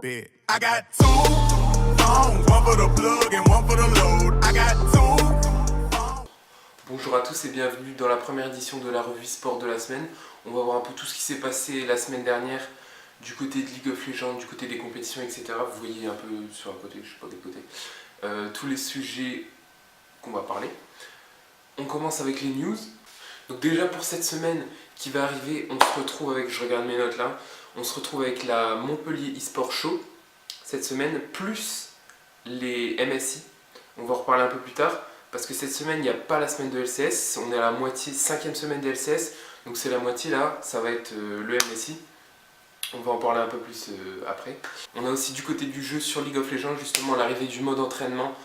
bit. I got two phones, one for the plug and one for the load. I got two. Bonjour à tous et bienvenue dans la première édition de la revue Sport de la semaine. On va voir un peu tout ce qui s'est passé la semaine dernière du côté de League of Legends, du côté des compétitions, etc. Vous voyez un peu sur un côté, je sais pas quel côté, tous les sujets qu'on va parler. On commence avec les news. Donc déjà pour cette semaine qui va arriver, on se retrouve avec, je regarde mes notes là, on se retrouve avec la Montpellier eSport Show cette semaine, plus les MSI. On va en reparler un peu plus tard, parce que cette semaine, il n'y a pas la semaine de LCS, on est à la moitié, 5e semaine de LCS, donc c'est la moitié là, ça va être le MSI. On va en parler un peu plus après. On a aussi du côté du jeu sur League of Legends, justement l'arrivée du mode entraînement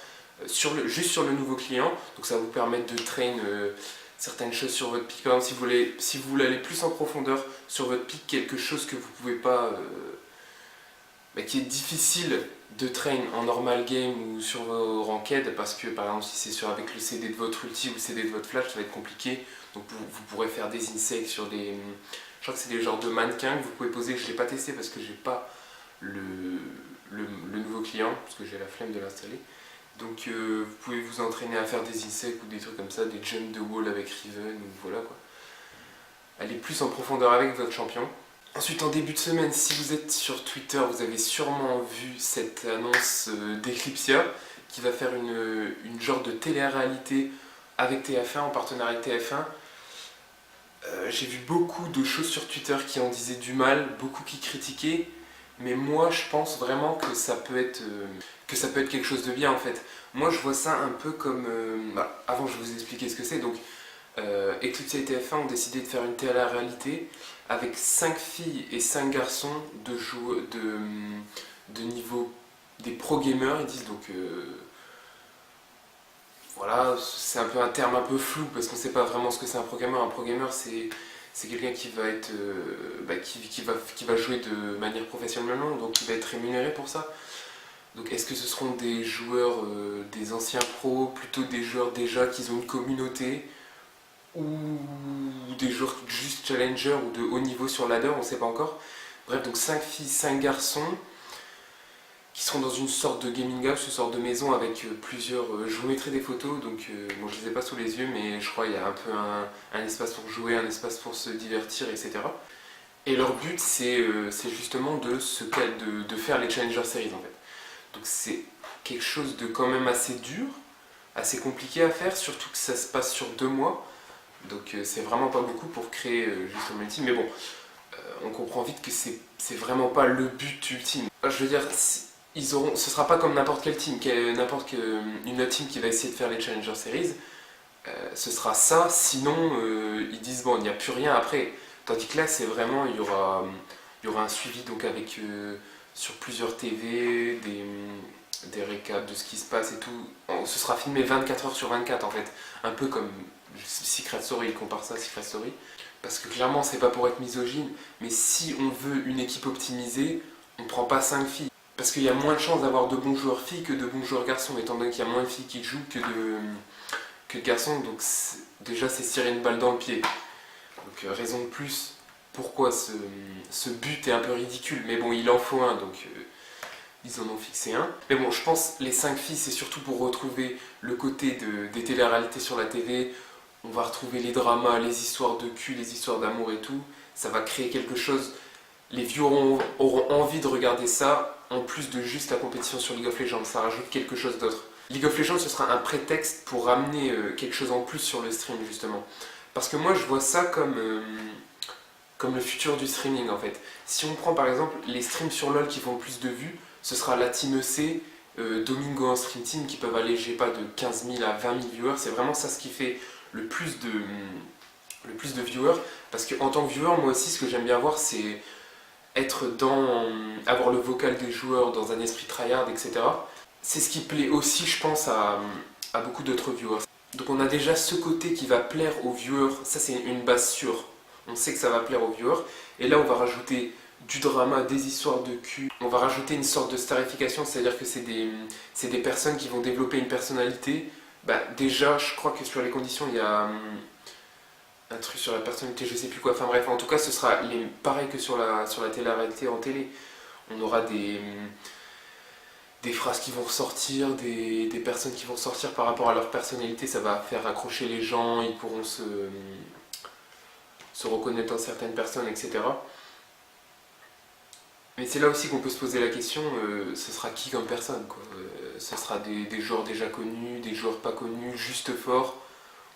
juste sur le nouveau client, donc ça va vous permettre de train certaines choses sur votre pick. Par exemple, si vous voulez aller plus en profondeur sur votre pick, quelque chose que vous pouvez pas, qui est difficile de train en normal game ou sur vos ranked, parce que par exemple si c'est avec le CD de votre ulti ou le CD de votre flash, ça va être compliqué. Donc vous pourrez faire des insects sur des, je crois que c'est des genres de mannequins que vous pouvez poser. Je l'ai pas testé parce que j'ai pas le nouveau client, parce que j'ai la flemme de l'installer. Donc vous pouvez vous entraîner à faire des insects ou des trucs comme ça, des jumps de wall avec Riven, ou voilà quoi. Allez plus en profondeur avec votre champion. Ensuite, en début de semaine, si vous êtes sur Twitter, vous avez sûrement vu cette annonce d'Eclipsia qui va faire une genre de télé-réalité avec TF1, en partenariat avec TF1. J'ai vu beaucoup de choses sur Twitter qui en disaient du mal, beaucoup qui critiquaient, mais moi je pense vraiment que ça peut être quelque chose de bien en fait. Moi je vois ça un peu comme... avant je vais vous expliquer ce que c'est. Donc Eclipsia et TF1 ont décidé de faire une télé-réalité avec 5 filles et 5 garçons de niveau des pro gamers, ils disent. Donc voilà, c'est un peu un terme un peu flou parce qu'on ne sait pas vraiment ce que c'est un pro gamer. Un pro gamer c'est quelqu'un qui va être qui va jouer de manière professionnelle, donc qui va être rémunéré pour ça. Donc est-ce que ce seront des joueurs, des anciens pros, plutôt des joueurs déjà qui ont une communauté, ou des joueurs juste challenger ou de haut niveau sur ladder, on ne sait pas encore. Bref, donc 5 filles, 5 garçons qui seront dans une sorte de gaming house, une sorte de maison avec plusieurs... je vous mettrai des photos, donc bon, je ne les ai pas sous les yeux, mais je crois qu'il y a un peu un espace pour jouer, un espace pour se divertir, etc. Et leur but, c'est justement de faire les Challenger Series en fait. Donc c'est quelque chose de quand même assez dur, assez compliqué à faire, surtout que ça se passe sur 2 mois. Donc c'est vraiment pas beaucoup pour créer justement une team, mais bon, on comprend vite que c'est vraiment pas le but ultime. Je veux dire, ce sera pas comme n'importe quelle team, une autre team qui va essayer de faire les Challenger Series, ce sera ça, sinon ils disent bon, il n'y a plus rien après. Tandis que là, c'est vraiment, il y aura un suivi donc avec sur plusieurs TV, des récaps de ce qui se passe et tout. Ce sera filmé 24 heures sur 24 en fait, un peu comme Secret Story, il compare ça à Secret Story. Parce que clairement, c'est pas pour être misogyne, mais si on veut une équipe optimisée, on prend pas 5 filles. Parce qu'il y a moins de chances d'avoir de bons joueurs filles que de bons joueurs garçons, étant donné qu'il y a moins de filles qui jouent que de garçons, donc déjà c'est se tirer une balle dans le pied. Donc raison de plus pourquoi ce but est un peu ridicule, mais bon, il en faut un, donc ils en ont fixé un. Mais bon, je pense les 5 filles, c'est surtout pour retrouver le côté des télé-réalités sur la TV. On va retrouver les dramas, les histoires de cul, les histoires d'amour et tout. Ça va créer quelque chose. Les viewers auront envie de regarder ça, en plus de juste la compétition sur League of Legends. Ça rajoute quelque chose d'autre. League of Legends, ce sera un prétexte pour ramener quelque chose en plus sur le stream, justement. Parce que moi, je vois ça comme le futur du streaming, en fait. Si on prend, par exemple, les streams sur LoL qui font le plus de vues, ce sera la Team EC, Domingo en Stream Team, qui peuvent aller, je sais pas, de 15 000 à 20 000 viewers. C'est vraiment ça ce qui fait le plus de viewers, parce qu'en tant que viewer, moi aussi ce que j'aime bien voir, c'est avoir le vocal des joueurs dans un esprit tryhard, etc. C'est ce qui plaît aussi, je pense, à beaucoup d'autres viewers. Donc on a déjà ce côté qui va plaire aux viewers, ça c'est une base sûre, on sait que ça va plaire aux viewers, et là on va rajouter du drama, des histoires de cul, on va rajouter une sorte de starification, c'est-à-dire que c'est des personnes qui vont développer une personnalité. Déjà, je crois que sur les conditions, il y a un truc sur la personnalité, je sais plus quoi. Enfin bref, en tout cas, ce sera pareil que sur la télé-réalité en télé. On aura des phrases qui vont ressortir, des personnes qui vont ressortir par rapport à leur personnalité, ça va faire accrocher les gens, ils pourront se reconnaître dans certaines personnes, etc. Mais c'est là aussi qu'on peut se poser la question, ce sera qui comme personne, quoi. Ce sera des joueurs déjà connus, des joueurs pas connus, juste forts,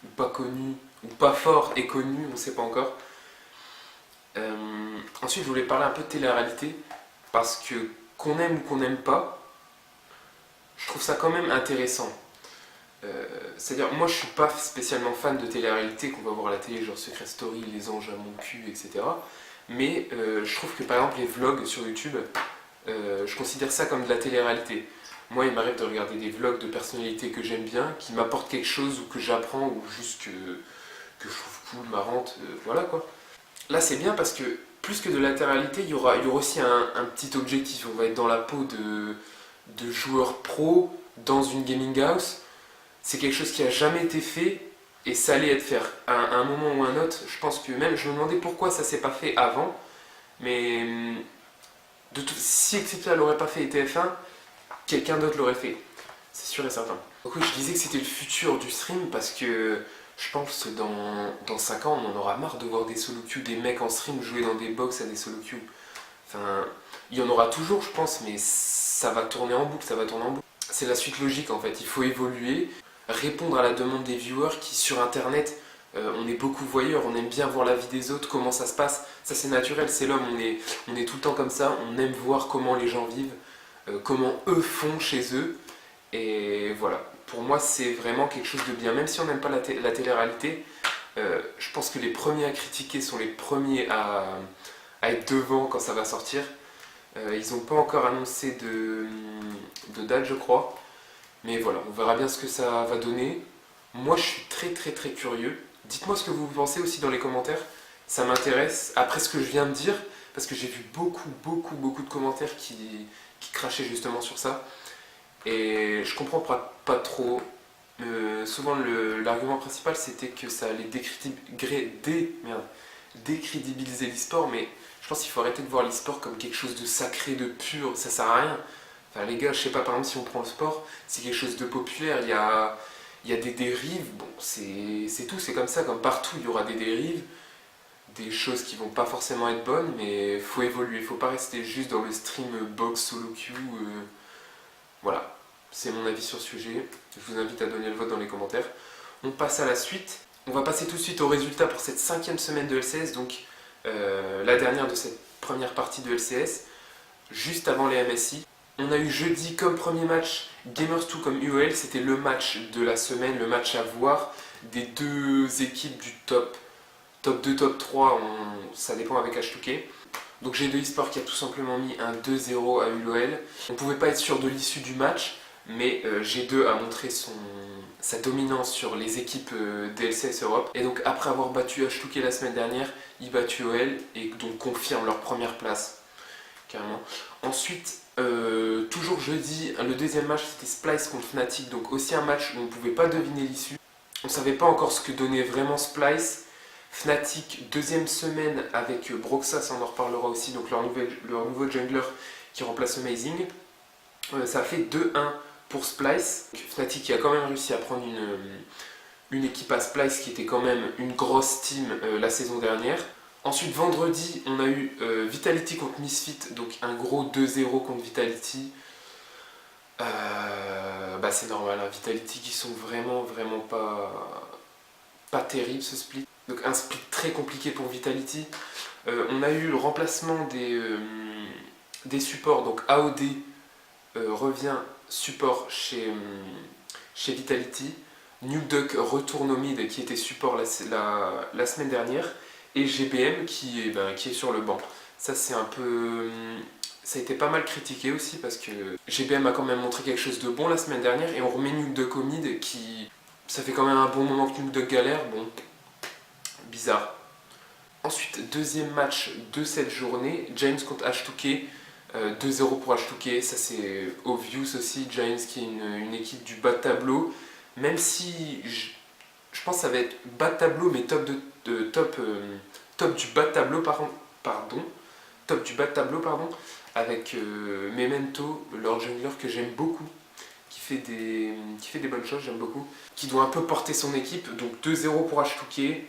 ou pas connus, ou pas forts et connus, on ne sait pas encore. Ensuite, je voulais parler un peu de télé-réalité, parce que qu'on aime ou qu'on n'aime pas, je trouve ça quand même intéressant. C'est-à-dire, moi je suis pas spécialement fan de télé-réalité qu'on va voir à la télé, genre Secret Story, Les Anges à mon cul, etc. Mais je trouve que par exemple les vlogs sur YouTube, je considère ça comme de la télé-réalité. Moi il m'arrive de regarder des vlogs de personnalités que j'aime bien, qui m'apportent quelque chose ou que j'apprends ou juste que je trouve cool, marrante, voilà quoi. Là c'est bien parce que plus que de la télé-réalité, il y aura aussi un petit objectif. On va être dans la peau de joueurs pro dans une gaming house. C'est quelque chose qui a jamais été fait et ça allait être fait à un moment ou un autre. Je pense que même, je me demandais pourquoi ça s'est pas fait avant, mais si Exceptional l'aurait pas fait et TF1, quelqu'un d'autre l'aurait fait, c'est sûr et certain. Donc oui, je disais que c'était le futur du stream parce que je pense que dans 5 ans, on en aura marre de voir des solo queue, des mecs en stream jouer dans des box à des solo queue. Enfin, il y en aura toujours, je pense, mais ça va tourner en boucle, ça va tourner en boucle. C'est la suite logique en fait, il faut évoluer, répondre à la demande des viewers qui sur internet, on est beaucoup voyeurs, on aime bien voir la vie des autres, comment ça se passe, ça c'est naturel, c'est l'homme, on est tout le temps comme ça, on aime voir comment les gens vivent, comment eux font chez eux, et voilà, pour moi c'est vraiment quelque chose de bien, même si on n'aime pas la télé-réalité, je pense que les premiers à critiquer sont les premiers à être devant quand ça va sortir. Ils n'ont pas encore annoncé de date, je crois. Mais voilà, on verra bien ce que ça va donner. Moi, je suis très très très curieux. Dites-moi ce que vous pensez aussi dans les commentaires. Ça m'intéresse. Après ce que je viens de dire, parce que j'ai vu beaucoup de commentaires qui crachaient justement sur ça. Et je comprends pas trop. Souvent, l'argument principal, c'était que ça allait décrédibiliser l'e-sport, mais je pense qu'il faut arrêter de voir l'e-sport comme quelque chose de sacré, de pur, ça sert à rien. Enfin les gars, je sais pas, par exemple si on prend le sport, c'est quelque chose de populaire, il y a des dérives, bon c'est tout, c'est comme ça, comme partout il y aura des dérives, des choses qui vont pas forcément être bonnes, mais faut évoluer, faut pas rester juste dans le stream box solo queue, voilà, c'est mon avis sur ce sujet, je vous invite à donner le vote dans les commentaires. On passe à la suite, on va passer tout de suite aux résultats pour cette 5e semaine de LCS, donc la dernière de cette première partie de LCS, juste avant les MSI. On a eu jeudi comme premier match Gamers2 comme UOL, c'était le match de la semaine, le match à voir des deux équipes du top 2, top 3, ça dépend avec H2K. Donc G2 eSport qui a tout simplement mis un 2-0 à UOL. On ne pouvait pas être sûr de l'issue du match, mais G2 a montré sa dominance sur les équipes DLCS Europe. Et donc après avoir battu H2K la semaine dernière, ils battent UOL et donc confirment leur première place. Carrément. Ensuite, toujours jeudi, le deuxième match c'était Splyce contre Fnatic, donc aussi un match où on ne pouvait pas deviner l'issue. On ne savait pas encore ce que donnait vraiment Splyce. Fnatic, deuxième semaine avec Broxas, on en reparlera aussi, donc leur nouveau jungler qui remplace Amazing. Ça a fait 2-1 pour Splyce. Fnatic qui a quand même réussi à prendre une équipe à Splyce qui était quand même une grosse team la saison dernière. Ensuite, vendredi, on a eu Vitality contre Misfit, donc un gros 2-0 contre Vitality. C'est normal, hein, Vitality qui sont vraiment pas terribles ce split. Donc un split très compliqué pour Vitality. On a eu le remplacement des supports, donc AOD revient support chez Vitality. Nukeduck retourne au mid qui était support la semaine dernière. Et GBM qui est sur le banc. Ça c'est un peu... Ça a été pas mal critiqué aussi parce que GBM a quand même montré quelque chose de bon la semaine dernière et on remet Nukeduck au mid qui... Ça fait quand même un bon moment que Nukeduck galère, bon... Bizarre. Ensuite, deuxième match de cette journée, Giants contre H2K. 2-0 pour H2K, ça c'est obvious aussi. Giants qui est une équipe du bas de tableau. Même si... Je pense que ça va être bas de tableau mais top du bas de tableau top du bas de tableau pardon. avec Memento, leur jungler que j'aime beaucoup, qui fait des bonnes choses, j'aime beaucoup, qui doit un peu porter son équipe. Donc 2-0 pour H2K,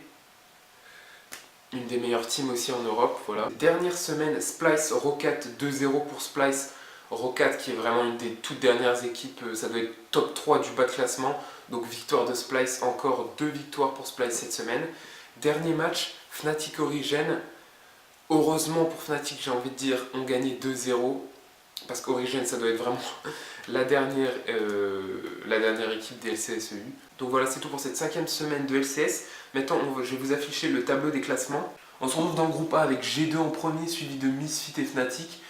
une des meilleures teams aussi en Europe, voilà. Dernière semaine, Splyce Rocat, 2-0 pour Splyce Rocat, qui est vraiment une des toutes dernières équipes, ça doit être top 3 du bas de classement. Donc victoire de Splyce, encore 2 victoires pour Splyce cette semaine. Dernier match, Fnatic Origen. Heureusement pour Fnatic, j'ai envie de dire, on gagnait 2-0. Parce qu'Origen, ça doit être vraiment la dernière équipe des LCSEU. Donc voilà, c'est tout pour cette 5e semaine de LCS. Maintenant, je vais vous afficher le tableau des classements. On se retrouve dans le groupe A avec G2 en premier, suivi de Misfit et Fnatic.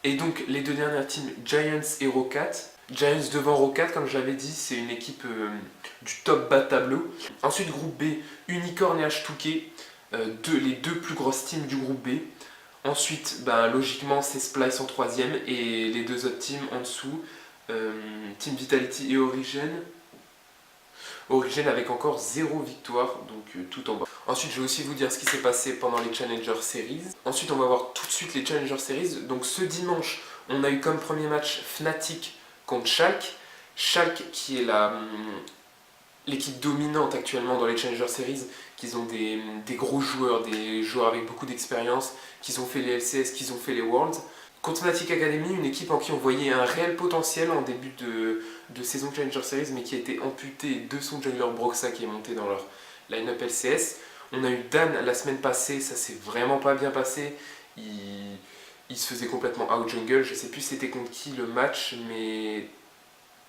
Et donc les 2 dernières teams, Giants et Rocat. Giants devant Rocat, comme je l'avais dit, c'est une équipe du top bas de tableau. Ensuite, groupe B, Unicorn et H2K, les 2 plus grosses teams du groupe B. Ensuite, logiquement, c'est Splyce en 3e et les 2 autres teams en dessous, Team Vitality et Origen. Origen avec encore 0 victoire, donc tout en bas. Ensuite, je vais aussi vous dire ce qui s'est passé pendant les Challenger Series. Ensuite, on va voir tout de suite les Challenger Series. Donc ce dimanche, on a eu comme premier match Fnatic contre Schalke. Schalke qui est l'équipe dominante actuellement dans les Challenger Series, qui ont des gros joueurs, des joueurs avec beaucoup d'expérience, qui ont fait les LCS, qui ont fait les Worlds. Contre Fnatic Academy, une équipe en qui on voyait un réel potentiel en début de saison Challenger Series, mais qui a été amputé de son jungler Broxa qui est monté dans leur line-up LCS. On a eu Dan la semaine passée, ça s'est vraiment pas bien passé. Il se faisait complètement out jungle, je sais plus c'était contre qui le match, mais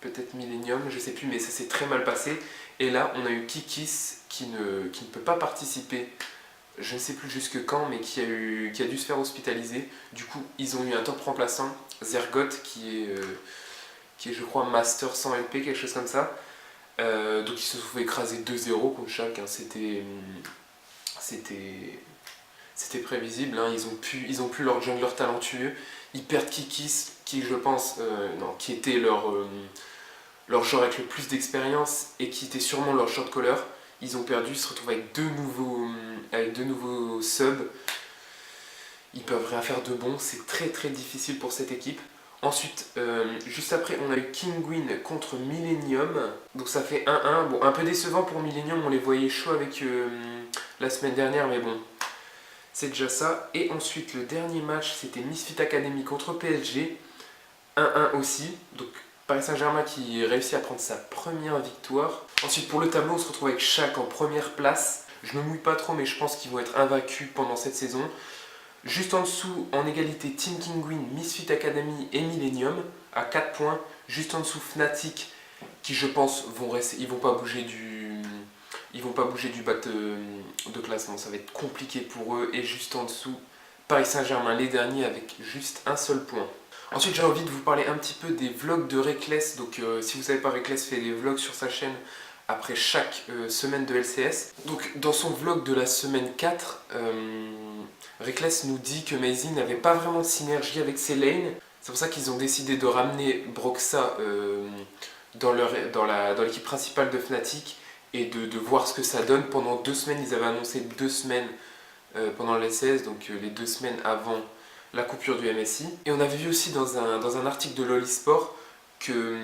peut-être Millennium, je sais plus, mais ça s'est très mal passé. Et là, on a eu Kikis qui ne peut pas participer, je ne sais plus jusque quand, mais qui a dû se faire hospitaliser. Du coup, ils ont eu un top remplaçant, Zergot, qui est je crois Master 100 LP, quelque chose comme ça. Donc ils se sont fait écraser 2-0 contre Schalke, hein. C'était prévisible, hein. Ils ont plus leur jungler talentueux. Ils perdent Kikis, qui je pense, qui était leur joueur avec le plus d'expérience et qui était sûrement leur short caller. Ils ont perdu, ils se retrouvent avec deux nouveaux subs. Ils peuvent rien faire de bon, c'est très très difficile pour cette équipe. Ensuite, juste après, on a eu Kinguin contre Millennium. Donc ça fait 1-1. Bon, un peu décevant pour Millennium, on les voyait chaud avec la semaine dernière, mais bon, c'est déjà ça. Et ensuite, le dernier match, c'était Misfit Academy contre PSG. 1-1 aussi. Donc Paris Saint-Germain qui réussit à prendre sa première victoire. Ensuite, pour le tableau, on se retrouve avec Schalke en première place. Je me mouille pas trop, mais je pense qu'ils vont être invaincus pendant cette saison. Juste en dessous, en égalité, Team Kinguin, Misfit Academy et Millennium à 4 points. Juste en dessous, Fnatic, qui je pense vont rester, ils vont pas bouger du bas de classement. Ça va être compliqué pour eux. Et juste en dessous, Paris Saint-Germain, les derniers, avec juste un seul point. Ensuite, j'ai envie de vous parler un petit peu des vlogs de Reckless. Donc, si vous ne savez pas, Reckless fait des vlogs sur sa chaîne après chaque semaine de LCS. Donc, dans son vlog de la semaine 4, Reckless nous dit que Mazing n'avait pas vraiment de synergie avec ses lanes. C'est pour ça qu'ils ont décidé de ramener Broxa dans l'équipe principale de Fnatic et de voir ce que ça donne. Pendant 2 semaines, ils avaient annoncé 2 semaines pendant le LCS, donc les 2 semaines avant la coupure du MSI. Et on avait vu aussi dans un article de Lolisport que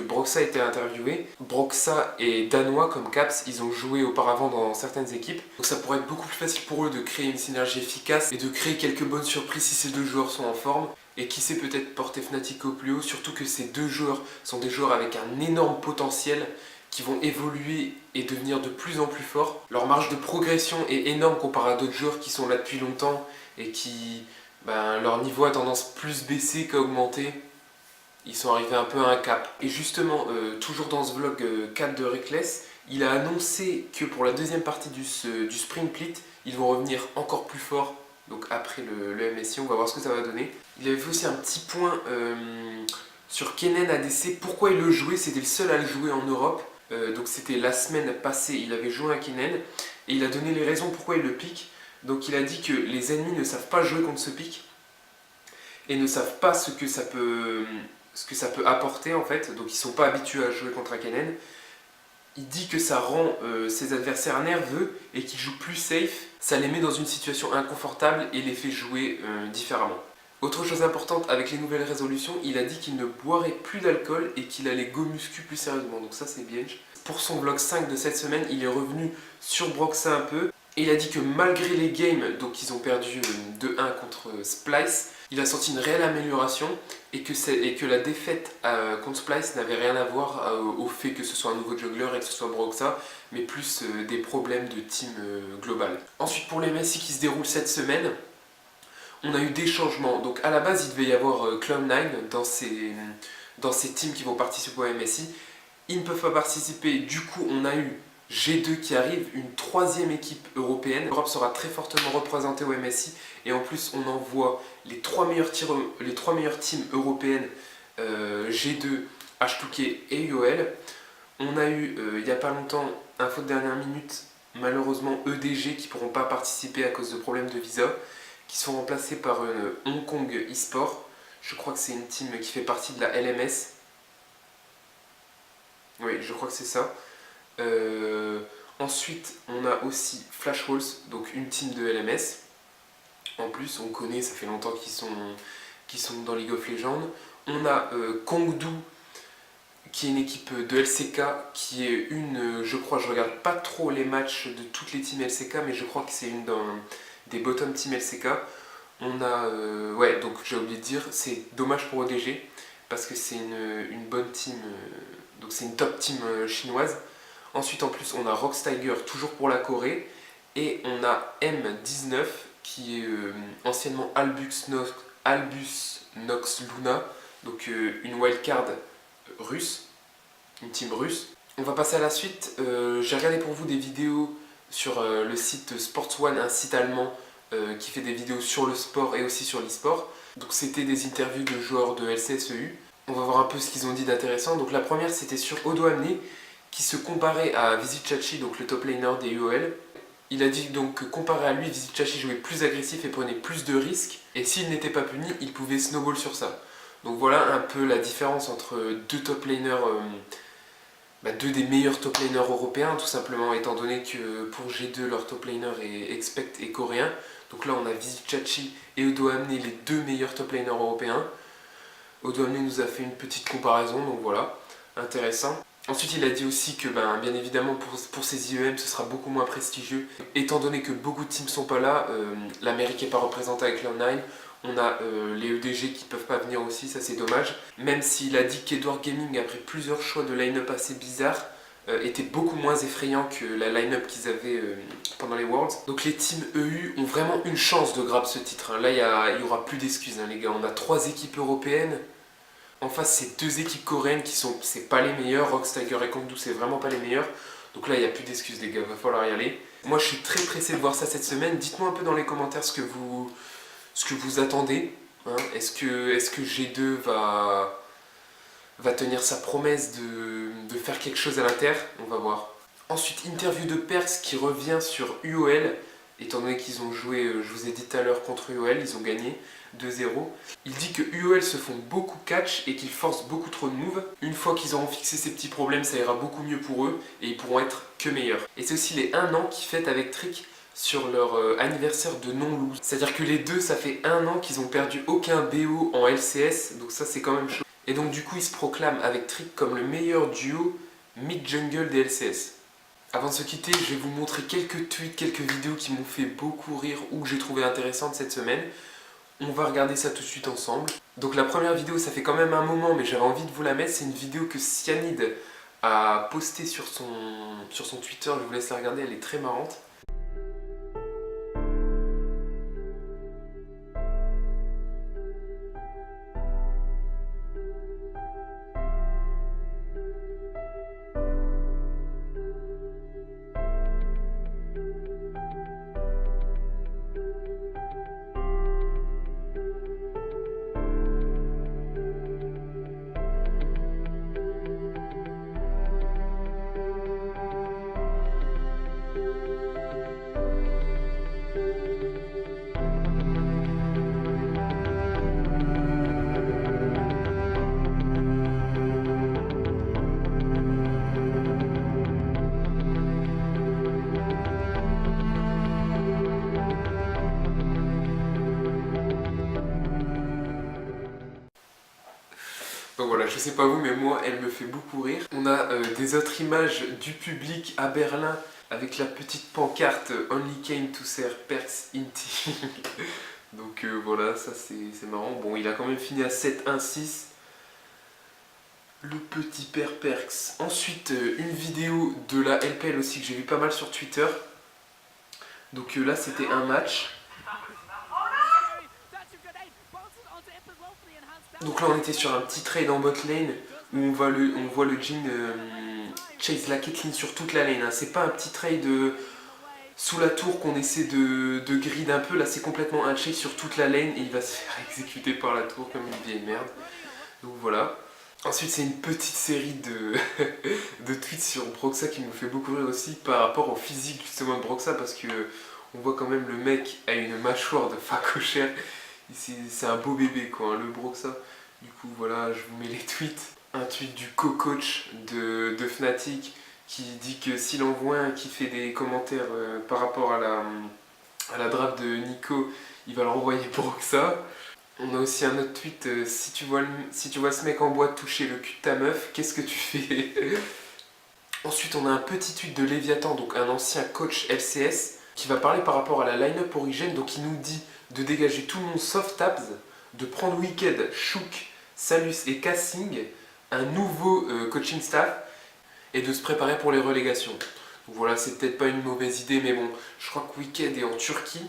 Broxa était interviewé. Broxa est danois comme Caps, ils ont joué auparavant dans certaines équipes. Donc ça pourrait être beaucoup plus facile pour eux de créer une synergie efficace et de créer quelques bonnes surprises si ces deux joueurs sont en forme. Et qui sait peut-être porter Fnatic au plus haut, surtout que ces deux joueurs sont des joueurs avec un énorme potentiel qui vont évoluer et devenir de plus en plus forts. Leur marge de progression est énorme comparé à d'autres joueurs qui sont là depuis longtemps et qui, leur niveau a tendance plus baisser qu'à augmenter. Ils sont arrivés un peu à un cap. Et justement, toujours dans ce vlog 4 de Reckless, il a annoncé que pour la deuxième partie du Spring Split, ils vont revenir encore plus forts. Donc après le MSI, on va voir ce que ça va donner. Il avait fait aussi un petit point sur Kennen ADC. Pourquoi il le jouait? C'était le seul à le jouer en Europe. Donc c'était la semaine passée, il avait joué un Kennen. Et il a donné les raisons pourquoi il le pique. Donc il a dit que les ennemis ne savent pas jouer contre ce pick. Et ne savent pas ce que ça peut apporter en fait. Donc ils ne sont pas habitués à jouer contre un Kennen. Il dit que ça rend ses adversaires nerveux et qu'ils jouent plus safe. Ça les met dans une situation inconfortable et les fait jouer différemment. Autre chose importante avec les nouvelles résolutions, il a dit qu'il ne boirait plus d'alcool et qu'il allait go muscu plus sérieusement, donc ça c'est bien. Pour son vlog 5 de cette semaine, il est revenu sur Broxa un peu. Et il a dit que malgré les games, donc ils ont perdu 2-1 contre Splice, il a senti une réelle amélioration et que la défaite contre Splice n'avait rien à voir au fait que ce soit un nouveau juggler et que ce soit Broxa, mais plus des problèmes de team global. Ensuite pour les MSI qui se déroulent cette semaine, on a eu des changements. Donc à la base il devait y avoir Cloud9 dans ces teams qui vont participer au MSI. Ils ne peuvent pas participer, du coup on a eu G2 qui arrive, une troisième équipe européenne. L'Europe sera très fortement représentée au MSI et en plus on envoie les trois meilleures teams européennes, G2, H2K et UOL. On a eu il n'y a pas longtemps, info de dernière minute, malheureusement EDG qui ne pourront pas participer à cause de problèmes de visa, qui sont remplacés par Hong Kong eSport. Je crois que c'est une team qui fait partie de la LMS. Oui, je crois que c'est ça. Ensuite, on a aussi Flash Wolves, donc une team de LMS. En plus, on connaît, ça fait longtemps qu'ils sont dans League of Legends. On a Kongdu, qui est une équipe de LCK, qui est je crois, je regarde pas trop les matchs de toutes les teams LCK, mais je crois que c'est une des bottom team LCK. On a, ouais, donc j'ai oublié de dire, c'est dommage pour ODG, parce que c'est une bonne team, donc c'est une top team chinoise. Ensuite en plus on a Rockstiger toujours pour la Corée et on a M19 qui est anciennement Albus Nox Luna, donc une wildcard russe, une team russe. On va passer à la suite. J'ai regardé pour vous des vidéos sur le site Sports One, un site allemand qui fait des vidéos sur le sport et aussi sur l'e-sport. Donc c'était des interviews de joueurs de LCSEU. On va voir un peu ce qu'ils ont dit d'intéressant. Donc la première c'était sur Odo Amné qui se comparait à Vizicsacsi, donc le top laner des UOL. Il a dit donc que comparé à lui, Vizicsacsi jouait plus agressif et prenait plus de risques. Et s'il n'était pas puni, il pouvait snowball sur ça. Donc voilà un peu la différence entre deux top laners, deux des meilleurs top laners européens, tout simplement, étant donné que pour G2, leur top laner est Expect et coréen. Donc là on a Vizicsacsi et Odo Amné, les deux meilleurs top laners européens. Odo Amné nous a fait une petite comparaison, donc voilà, intéressant. Ensuite il a dit aussi que bien évidemment pour ces IEM ce sera beaucoup moins prestigieux. Étant donné que beaucoup de teams sont pas là, l'Amérique n'est pas représentée avec Cloud9, on a les EDG qui peuvent pas venir aussi, ça c'est dommage. Même s'il a dit qu'Edward Gaming, après plusieurs choix de line-up assez bizarres, était beaucoup moins effrayant que la line-up qu'ils avaient pendant les Worlds. Donc les teams EU ont vraiment une chance de grab ce titre, hein. Là il y aura plus d'excuses, hein, les gars. On a 3 équipes européennes. En face, c'est 2 équipes coréennes qui sont, c'est pas les meilleures. Rockstiger et Kongdu, c'est vraiment pas les meilleurs. Donc là, il n'y a plus d'excuses, les gars, va falloir y aller. Moi, je suis très pressé de voir ça cette semaine. Dites-moi un peu dans les commentaires ce que vous attendez. Hein. Est-ce que G2 va tenir sa promesse de faire quelque chose à l'Inter? On va voir. Ensuite, interview de Perse qui revient sur UOL. Étant donné qu'ils ont joué, je vous ai dit tout à l'heure, contre UOL, ils ont gagné 2-0. Il dit que UOL se font beaucoup catch et qu'ils forcent beaucoup trop de moves. Une fois qu'ils auront fixé ces petits problèmes, ça ira beaucoup mieux pour eux et ils pourront être que meilleurs. Et c'est aussi les 1 an qu'ils fêtent avec Trick sur leur anniversaire de non-lose. C'est-à-dire que les deux, ça fait 1 an qu'ils ont perdu aucun BO en LCS, donc ça c'est quand même chaud. Et donc du coup, ils se proclament avec Trick comme le meilleur duo mid-jungle des LCS. Avant de se quitter, je vais vous montrer quelques tweets, quelques vidéos qui m'ont fait beaucoup rire ou que j'ai trouvé intéressantes cette semaine. On va regarder ça tout de suite ensemble. Donc la première vidéo, ça fait quand même un moment, mais j'avais envie de vous la mettre. C'est une vidéo que Cyanide a postée sur son Twitter. Je vous laisse la regarder, elle est très marrante. Donc voilà, je sais pas vous, mais moi, elle me fait beaucoup rire. On a des autres images du public à Berlin avec la petite pancarte Only came to serve Perks Inti. Donc voilà, ça c'est marrant. Bon, il a quand même fini à 7-1-6. Le petit père Perks. Ensuite, une vidéo de la LPL aussi que j'ai vu pas mal sur Twitter. Donc là, c'était un match. Donc là, on était sur un petit trade en bot lane où on voit le Jhin chase la Caitlyn sur toute la lane. Hein. C'est pas un petit trade sous la tour qu'on essaie de grid un peu. Là, c'est complètement un chase sur toute la lane et il va se faire exécuter par la tour comme une vieille merde. Donc voilà. Ensuite, c'est une petite série de tweets sur Broxah qui me fait beaucoup rire aussi par rapport au physique justement de Broxah parce que on voit quand même le mec a une mâchoire de phacochère. C'est un beau bébé quoi, hein, le Broxah. Du coup, voilà, je vous mets les tweets. Un tweet du co-coach de Fnatic qui dit que s'il en voit un qui fait des commentaires par rapport à la draft de Nico, il va le renvoyer Broxah. On a aussi un autre tweet, si tu vois ce mec en bois toucher le cul de ta meuf, qu'est-ce que tu fais? Ensuite, on a un petit tweet de Léviathan, donc un ancien coach LCS, qui va parler par rapport à la line-up origine. Donc il nous dit de dégager tout le monde sauf Tabs, de prendre Wicked, Shook, Salus et Cassing, un nouveau coaching staff, et de se préparer pour les relégations. Donc voilà, c'est peut-être pas une mauvaise idée, mais bon, je crois que Wicked est en Turquie,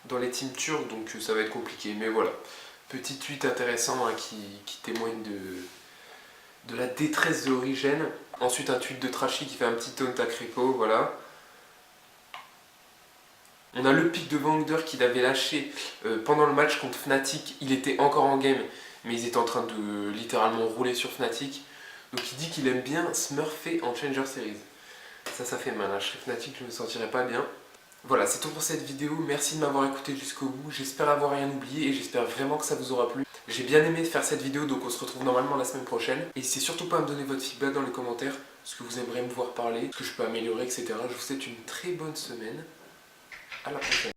dans les teams turcs, donc ça va être compliqué. Mais voilà, petit tweet intéressant hein, qui témoigne de la détresse de Origin. Ensuite, un tweet de Trashy qui fait un petit taunt à Crépo, voilà. On a le pic de Vander qu'il avait lâché pendant le match contre Fnatic. Il était encore en game, mais ils étaient en train de littéralement rouler sur Fnatic. Donc il dit qu'il aime bien smurfer en Challenger Series. Ça fait mal, hein. Je serais Fnatic, je me sentirais pas bien. Voilà, c'est tout pour cette vidéo. Merci de m'avoir écouté jusqu'au bout. J'espère avoir rien oublié et j'espère vraiment que ça vous aura plu. J'ai bien aimé faire cette vidéo, donc on se retrouve normalement la semaine prochaine. N'hésitez surtout pas à me donner votre feedback dans les commentaires, ce que vous aimeriez me voir parler, ce que je peux améliorer, etc. Je vous souhaite une très bonne semaine. À la prochaine.